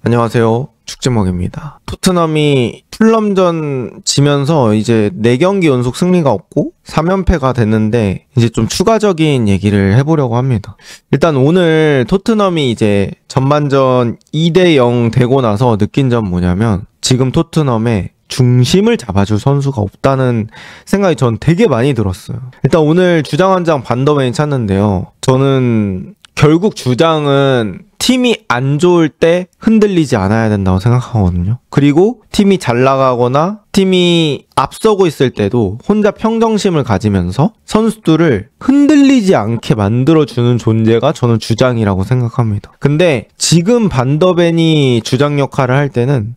안녕하세요. 축제먹입니다. 토트넘이 풀럼전 지면서 이제 4경기 연속 승리가 없고 3연패가 됐는데 이제 좀 추가적인 얘기를 해보려고 합니다. 일단 오늘 토트넘이 이제 전반전 2대0 되고 나서 느낀 점 뭐냐면 지금 토트넘에 중심을 잡아줄 선수가 없다는 생각이 전 되게 많이 들었어요. 일단 오늘 주장원장 반더벤이 찾는데요. 저는 결국 주장은 팀이 안 좋을 때 흔들리지 않아야 된다고 생각하거든요. 그리고 팀이 잘 나가거나 팀이 앞서고 있을 때도 혼자 평정심을 가지면서 선수들을 흔들리지 않게 만들어주는 존재가 저는 주장이라고 생각합니다. 근데 지금 반더벤이 주장 역할을 할 때는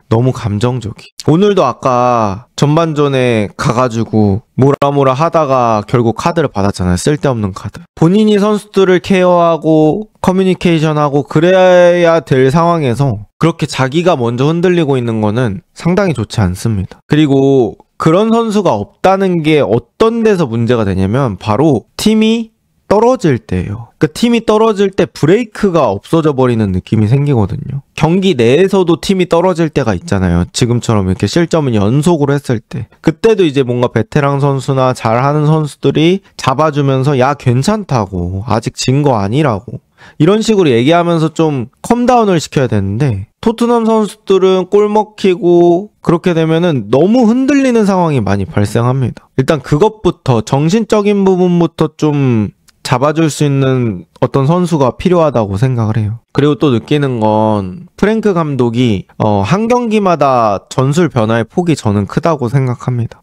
너무 감정적이. 오늘도 아까 전반전에 가가지고 뭐라 하다가 결국 카드를 받았잖아요. 쓸데없는 카드. 본인이 선수들을 케어하고 커뮤니케이션하고 그래야 될 상황에서 그렇게 자기가 먼저 흔들리고 있는 거는 상당히 좋지 않습니다. 그리고 그런 선수가 없다는 게 어떤 데서 문제가 되냐면 바로 팀이 떨어질 때예요. 그 팀이 떨어질 때 브레이크가 없어져 버리는 느낌이 생기거든요. 경기 내에서도 팀이 떨어질 때가 있잖아요. 지금처럼 이렇게 실점을 연속으로 했을 때. 그때도 이제 뭔가 베테랑 선수나 잘하는 선수들이 잡아주면서 야 괜찮다고 아직 진 거 아니라고 이런 식으로 얘기하면서 좀 컴다운을 시켜야 되는데 토트넘 선수들은 골 먹히고 그렇게 되면은 너무 흔들리는 상황이 많이 발생합니다. 일단 그것부터 정신적인 부분부터 좀 잡아줄 수 있는 어떤 선수가 필요하다고 생각을 해요. 그리고 또 느끼는 건 프랭크 감독이 한 경기마다 전술 변화의 폭이 저는 크다고 생각합니다.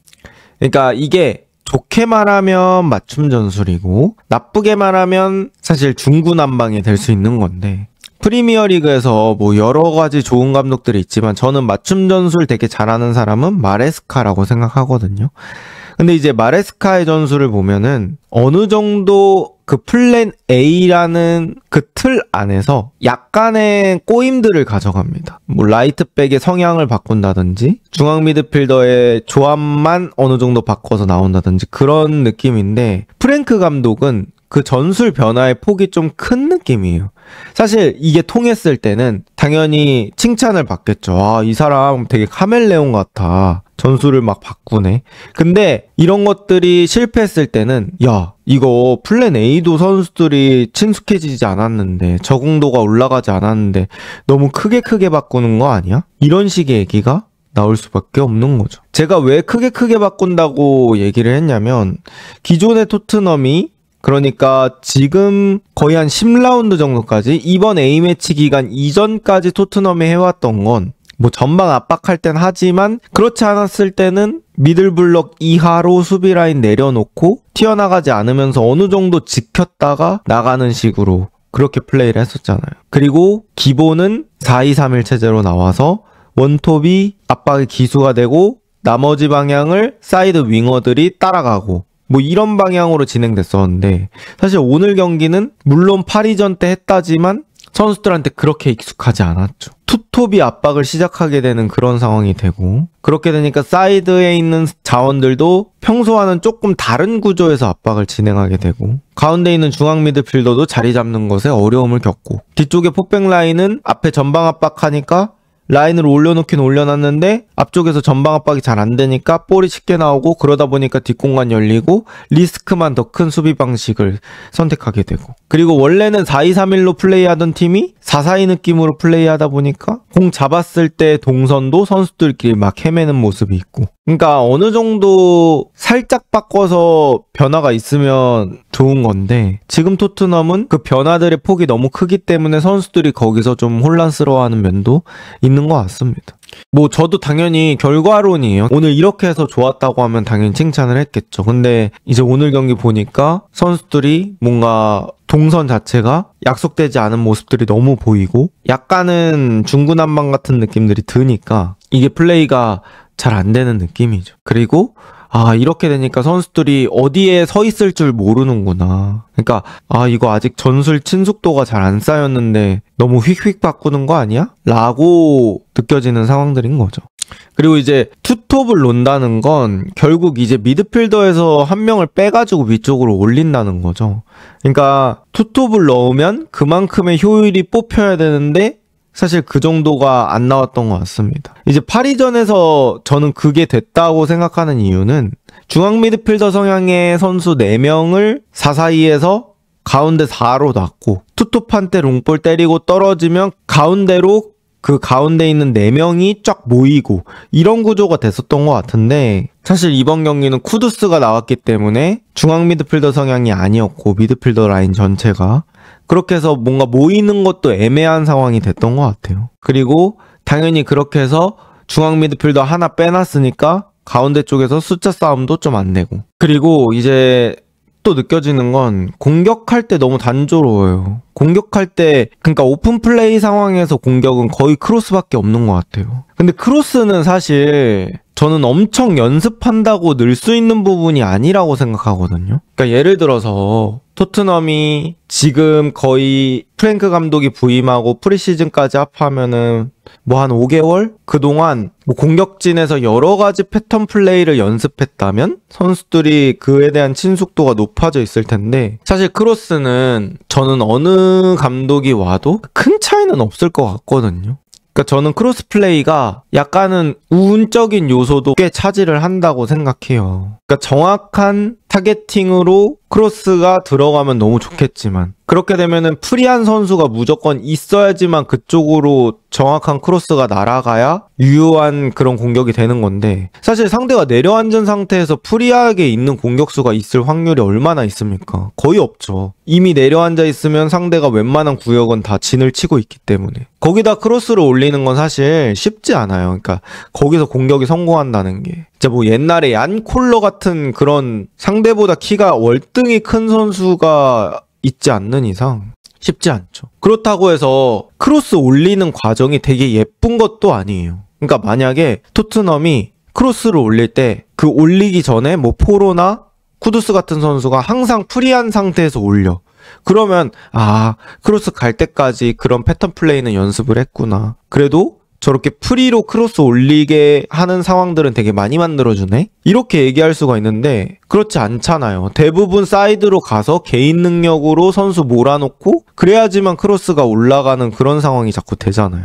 그러니까 이게 좋게 말하면 맞춤 전술이고 나쁘게 말하면 사실 중구난방이 될 수 있는 건데 프리미어리그에서 뭐 여러 가지 좋은 감독들이 있지만 저는 맞춤 전술 되게 잘하는 사람은 마레스카라고 생각하거든요. 근데 이제 마레스카의 전술을 보면은 어느 정도 그 플랜 A라는 그 틀 안에서 약간의 꼬임들을 가져갑니다. 뭐 라이트백의 성향을 바꾼다든지 중앙 미드필더의 조합만 어느 정도 바꿔서 나온다든지 그런 느낌인데 프랭크 감독은 그 전술 변화의 폭이 좀 큰 느낌이에요. 사실 이게 통했을 때는 당연히 칭찬을 받겠죠. 아, 이 사람 되게 카멜레온 같아. 전술을 막 바꾸네. 근데 이런 것들이 실패했을 때는 야, 이거 플랜 A도 선수들이 친숙해지지 않았는데 적응도가 올라가지 않았는데 너무 크게 바꾸는 거 아니야? 이런 식의 얘기가 나올 수밖에 없는 거죠. 제가 왜 크게 바꾼다고 얘기를 했냐면 기존의 토트넘이 그러니까 지금 거의 한 10라운드 정도까지 이번 A매치 기간 이전까지 토트넘이 해왔던 건 뭐 전방 압박할 땐 하지만 그렇지 않았을 때는 미들블럭 이하로 수비라인 내려놓고 튀어나가지 않으면서 어느 정도 지켰다가 나가는 식으로 그렇게 플레이를 했었잖아요. 그리고 기본은 4-2-3-1 체제로 나와서 원톱이 압박의 기수가 되고 나머지 방향을 사이드 윙어들이 따라가고 뭐 이런 방향으로 진행됐었는데 사실 오늘 경기는 물론 파리전 때 했다지만 선수들한테 그렇게 익숙하지 않았죠. 투톱이 압박을 시작하게 되는 그런 상황이 되고 그렇게 되니까 사이드에 있는 자원들도 평소와는 조금 다른 구조에서 압박을 진행하게 되고 가운데 있는 중앙 미드필더도 자리 잡는 것에 어려움을 겪고 뒤쪽에 포백 라인은 앞에 전방 압박하니까 라인을 올려놓긴 올려놨는데 앞쪽에서 전방 압박이 잘 안 되니까 볼이 쉽게 나오고 그러다 보니까 뒷공간 열리고 리스크만 더 큰 수비 방식을 선택하게 되고 그리고 원래는 4-2-3-1로 플레이하던 팀이 4-4-2 느낌으로 플레이하다 보니까 공 잡았을 때 동선도 선수들끼리 막 헤매는 모습이 있고 그러니까 어느 정도 살짝 바꿔서 변화가 있으면 좋은 건데 지금 토트넘은 그 변화들의 폭이 너무 크기 때문에 선수들이 거기서 좀 혼란스러워하는 면도 있는 것 같습니다. 뭐 저도 당연히 결과론이에요. 오늘 이렇게 해서 좋았다고 하면 당연히 칭찬을 했겠죠. 근데 이제 오늘 경기 보니까 선수들이 뭔가 동선 자체가 약속되지 않은 모습들이 너무 보이고 약간은 중구난방 같은 느낌들이 드니까 이게 플레이가 잘 안 되는 느낌이죠. 그리고 이렇게 되니까 선수들이 어디에 서 있을 줄 모르는구나. 그러니까 이거 아직 전술 친숙도가 잘 안 쌓였는데 너무 휙휙 바꾸는 거 아니야? 라고 느껴지는 상황들인 거죠. 그리고 이제 투톱을 놓는다는 건 결국 이제 미드필더에서 한 명을 빼가지고 위쪽으로 올린다는 거죠. 그러니까 투톱을 넣으면 그만큼의 효율이 뽑혀야 되는데 사실 그 정도가 안 나왔던 것 같습니다. 이제 파리전에서 저는 그게 됐다고 생각하는 이유는 중앙 미드필더 성향의 선수 4명을 4-4-2에서 가운데 4로 놨고 투톱한 때 롱볼 때리고 떨어지면 가운데로 그 가운데 있는 4명이 쫙 모이고 이런 구조가 됐었던 것 같은데 사실 이번 경기는 쿠두스가 나왔기 때문에 중앙 미드필더 성향이 아니었고 미드필더 라인 전체가 그렇게 해서 뭔가 모이는 것도 애매한 상황이 됐던 것 같아요. 그리고 당연히 그렇게 해서 중앙 미드필더 하나 빼놨으니까 가운데 쪽에서 숫자 싸움도 좀 안 되고 그리고 이제 또 느껴지는 건 공격할 때 너무 단조로워요. 공격할 때 그러니까 오픈 플레이 상황에서 공격은 거의 크로스밖에 없는 것 같아요. 근데 크로스는 사실 저는 엄청 연습한다고 늘 수 있는 부분이 아니라고 생각하거든요. 그러니까 예를 들어서 토트넘이 지금 거의 프랭크 감독이 부임하고 프리시즌까지 합하면은 뭐 한 5개월? 그동안 뭐 공격진에서 여러 가지 패턴 플레이를 연습했다면 선수들이 그에 대한 친숙도가 높아져 있을 텐데 사실 크로스는 저는 어느 감독이 와도 큰 차이는 없을 것 같거든요. 그러니까 저는 크로스 플레이가 약간은 운적인 요소도 꽤 차지를 한다고 생각해요. 그러니까 정확한 타겟팅으로 크로스가 들어가면 너무 좋겠지만 그렇게 되면은 프리한 선수가 무조건 있어야지만 그쪽으로 정확한 크로스가 날아가야 유효한 그런 공격이 되는 건데 사실 상대가 내려앉은 상태에서 프리하게 있는 공격수가 있을 확률이 얼마나 있습니까? 거의 없죠. 이미 내려앉아 있으면 상대가 웬만한 구역은 다 진을 치고 있기 때문에 거기다 크로스를 올리는 건 사실 쉽지 않아요. 그러니까 거기서 공격이 성공한다는 게 진짜 뭐 옛날에 얀 콜러 같은 그런 상대보다 키가 월등히 큰 선수가 있지 않는 이상 쉽지 않죠. 그렇다고 해서 크로스 올리는 과정이 되게 예쁜 것도 아니에요. 그러니까 만약에 토트넘이 크로스를 올릴 때 그 올리기 전에 뭐 포로나 쿠두스 같은 선수가 항상 프리한 상태에서 올려. 그러면 크로스 갈 때까지 그런 패턴 플레이는 연습을 했구나. 그래도 저렇게 프리로 크로스 올리게 하는 상황들은 되게 많이 만들어주네? 이렇게 얘기할 수가 있는데 그렇지 않잖아요. 대부분 사이드로 가서 개인 능력으로 선수 몰아놓고 그래야지만 크로스가 올라가는 그런 상황이 자꾸 되잖아요.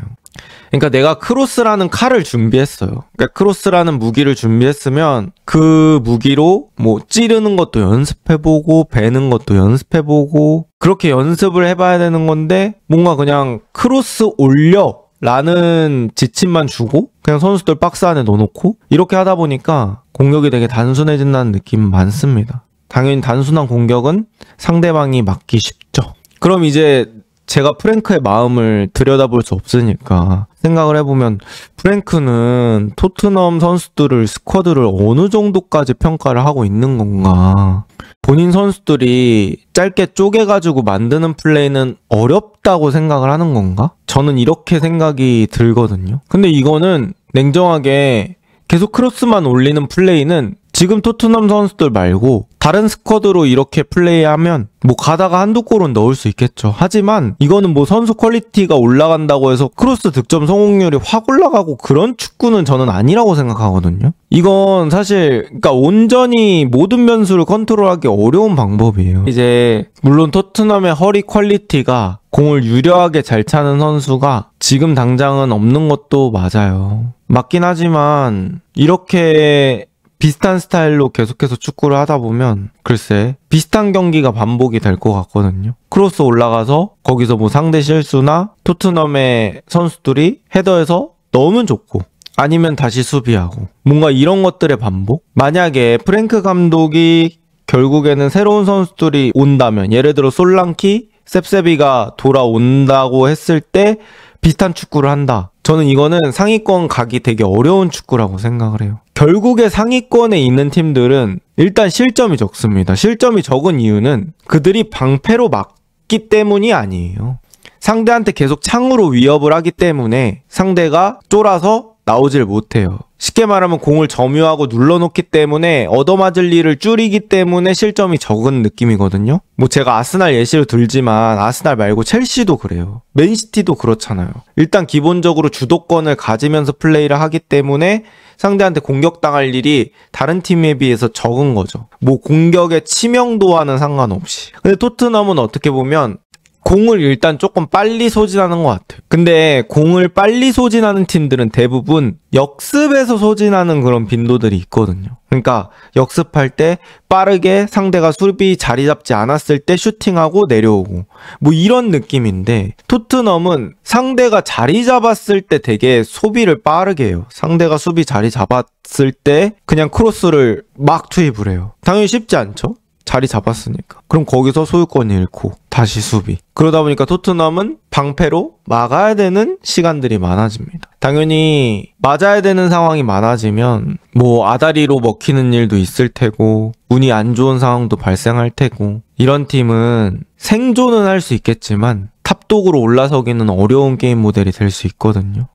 그러니까 내가 크로스라는 칼을 준비했어요. 그러니까 크로스라는 무기를 준비했으면 그 무기로 뭐 찌르는 것도 연습해보고 베는 것도 연습해보고 그렇게 연습을 해봐야 되는 건데 뭔가 그냥 크로스 올려 라는 지침만 주고 그냥 선수들 박스 안에 넣어놓고 이렇게 하다 보니까 공격이 되게 단순해진다는 느낌이 많습니다. 당연히 단순한 공격은 상대방이 막기 쉽죠. 그럼 이제 제가 프랭크의 마음을 들여다볼 수 없으니까 생각을 해보면 프랭크는 토트넘 선수들을 스쿼드를 어느 정도까지 평가를 하고 있는 건가. 본인 선수들이 짧게 쪼개가지고 만드는 플레이는 어렵다고 생각을 하는 건가? 저는 이렇게 생각이 들거든요. 근데 이거는 냉정하게 계속 크로스만 올리는 플레이는 지금 토트넘 선수들 말고 다른 스쿼드로 이렇게 플레이하면 뭐 가다가 한두 골은 넣을 수 있겠죠. 하지만 이거는 뭐 선수 퀄리티가 올라간다고 해서 크로스 득점 성공률이 확 올라가고 그런 축구는 저는 아니라고 생각하거든요. 이건 사실 그러니까 온전히 모든 변수를 컨트롤하기 어려운 방법이에요. 이제 물론 토트넘의 허리 퀄리티가 공을 유려하게 잘 차는 선수가 지금 당장은 없는 것도 맞아요. 맞긴 하지만 이렇게 비슷한 스타일로 계속해서 축구를 하다 보면 글쎄 비슷한 경기가 반복이 될 것 같거든요. 크로스 올라가서 거기서 뭐 상대 실수나 토트넘의 선수들이 헤더에서 넣으면 좋고 아니면 다시 수비하고 뭔가 이런 것들의 반복? 만약에 프랭크 감독이 결국에는 새로운 선수들이 온다면 예를 들어 솔랑키, 셉세비가 돌아온다고 했을 때 비슷한 축구를 한다. 저는 이거는 상위권 가기 되게 어려운 축구라고 생각을 해요. 결국에 상위권에 있는 팀들은 일단 실점이 적습니다. 실점이 적은 이유는 그들이 방패로 막기 때문이 아니에요. 상대한테 계속 창으로 위협을 하기 때문에 상대가 쫄아서 나오질 못해요. 쉽게 말하면 공을 점유하고 눌러놓기 때문에 얻어맞을 일을 줄이기 때문에 실점이 적은 느낌이거든요. 뭐 제가 아스날 예시로 들지만 아스날 말고 첼시도 그래요. 맨시티도 그렇잖아요. 일단 기본적으로 주도권을 가지면서 플레이를 하기 때문에 상대한테 공격당할 일이 다른 팀에 비해서 적은 거죠. 뭐 공격의 치명도와는 상관없이. 근데 토트넘은 어떻게 보면 공을 일단 조금 빨리 소진하는 것 같아요. 근데 공을 빨리 소진하는 팀들은 대부분 역습에서 소진하는 그런 빈도들이 있거든요. 그러니까 역습할 때 빠르게 상대가 수비 자리 잡지 않았을 때 슈팅하고 내려오고 뭐 이런 느낌인데, 토트넘은 상대가 자리 잡았을 때 되게 소비를 빠르게 해요. 상대가 수비 자리 잡았을 때 그냥 크로스를 막 투입을 해요. 당연히 쉽지 않죠? 자리 잡았으니까. 그럼 거기서 소유권 잃고 다시 수비. 그러다 보니까 토트넘은 방패로 막아야 되는 시간들이 많아집니다. 당연히 맞아야 되는 상황이 많아지면 뭐 아다리로 먹히는 일도 있을 테고 운이 안 좋은 상황도 발생할 테고, 이런 팀은 생존은 할 수 있겠지만 탑독으로 올라서기는 어려운 게임 모델이 될 수 있거든요.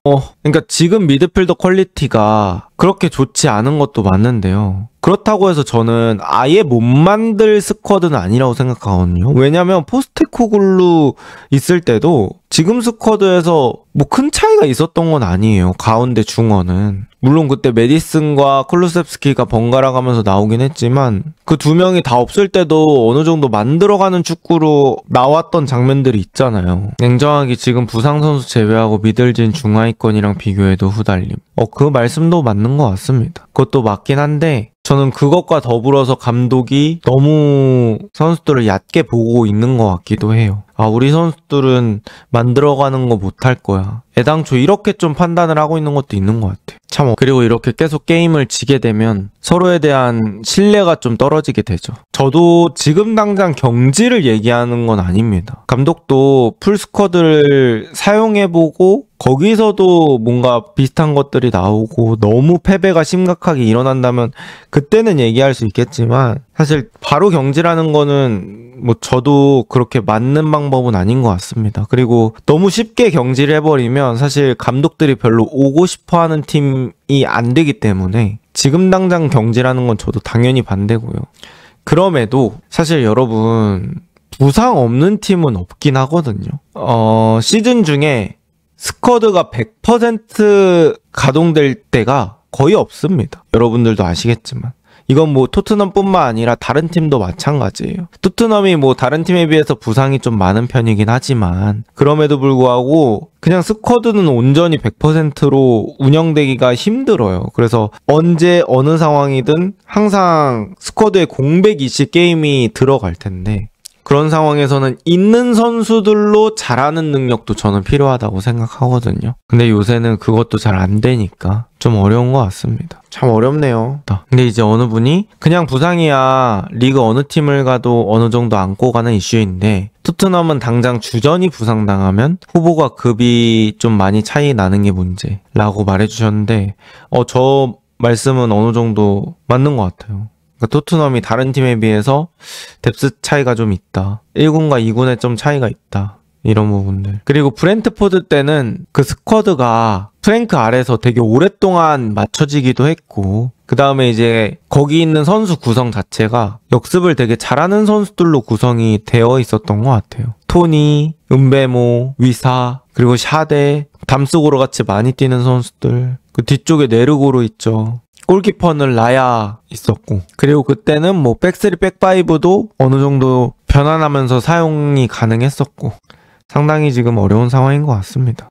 그러니까 지금 미드필더 퀄리티가 그렇게 좋지 않은 것도 맞는데요. 그렇다고 해서 저는 아예 못 만들 스쿼드는 아니라고 생각하거든요. 왜냐면 포스테코글루 있을 때도 지금 스쿼드에서 뭐 큰 차이가 있었던 건 아니에요. 가운데 중원은. 물론 그때 메디슨과 콜루셉스키가 번갈아 가면서 나오긴 했지만 그 두 명이 다 없을 때도 어느 정도 만들어가는 축구로 나왔던 장면들이 있잖아요. 냉정하게 지금 부상 선수 제외하고 미들진 중하위권이랑 비교해도 후달림. 그 말씀도 맞는 것 같습니다. 그것도 맞긴 한데 저는 그것과 더불어서 감독이 너무 선수들을 얕게 보고 있는 것 같기도 해요. 우리 선수들은 만들어가는 거 못할 거야. 애당초 이렇게 좀 판단을 하고 있는 것도 있는 것 같아. 참. 그리고 이렇게 계속 게임을 지게 되면 서로에 대한 신뢰가 좀 떨어지게 되죠. 저도 지금 당장 경지를 얘기하는 건 아닙니다. 감독도 풀스쿼드를 사용해보고 거기서도 뭔가 비슷한 것들이 나오고 너무 패배가 심각하게 일어난다면 그때는 얘기할 수 있겠지만, 사실 바로 경지라는 거는 뭐 저도 그렇게 맞는 방법은 아닌 것 같습니다. 그리고 너무 쉽게 경지를 해버리면 사실 감독들이 별로 오고 싶어하는 팀이 안 되기 때문에 지금 당장 경지라는 건 저도 당연히 반대고요. 그럼에도 사실 여러분, 부상 없는 팀은 없긴 하거든요. 시즌 중에 스쿼드가 100% 가동될 때가 거의 없습니다. 여러분들도 아시겠지만. 이건 뭐 토트넘뿐만 아니라 다른 팀도 마찬가지예요. 토트넘이 뭐 다른 팀에 비해서 부상이 좀 많은 편이긴 하지만 그럼에도 불구하고 그냥 스쿼드는 온전히 100%로 운영되기가 힘들어요. 그래서 언제 어느 상황이든 항상 스쿼드에 공백이 있을 게임이 들어갈 텐데, 그런 상황에서는 있는 선수들로 잘하는 능력도 저는 필요하다고 생각하거든요. 근데 요새는 그것도 잘 안 되니까 좀 어려운 것 같습니다. 참 어렵네요. 근데 이제 어느 분이 그냥 부상이야, 리그 어느 팀을 가도 어느 정도 안고 가는 이슈인데 토트넘은 당장 주전이 부상당하면 후보가 급이 좀 많이 차이 나는 게 문제라고 말해주셨는데 저 말씀은 어느 정도 맞는 것 같아요. 그러니까 토트넘이 다른 팀에 비해서 뎁스 차이가 좀 있다. 1군과 2군에 좀 차이가 있다. 이런 부분들. 그리고 브렌트포드 때는 그 스쿼드가 프랭크 아래서 되게 오랫동안 맞춰지기도 했고, 그 다음에 이제 거기 있는 선수 구성 자체가 역습을 되게 잘하는 선수들로 구성이 되어 있었던 것 같아요. 토니, 은베모, 위사, 그리고 샤데, 담스고로 같이 많이 뛰는 선수들. 그 뒤쪽에 네르고로 있죠. 골키퍼는 라야 있었고, 그리고 그때는 뭐 백스리 백파이브도 어느 정도 변환하면서 사용이 가능했었고, 상당히 지금 어려운 상황인 것 같습니다.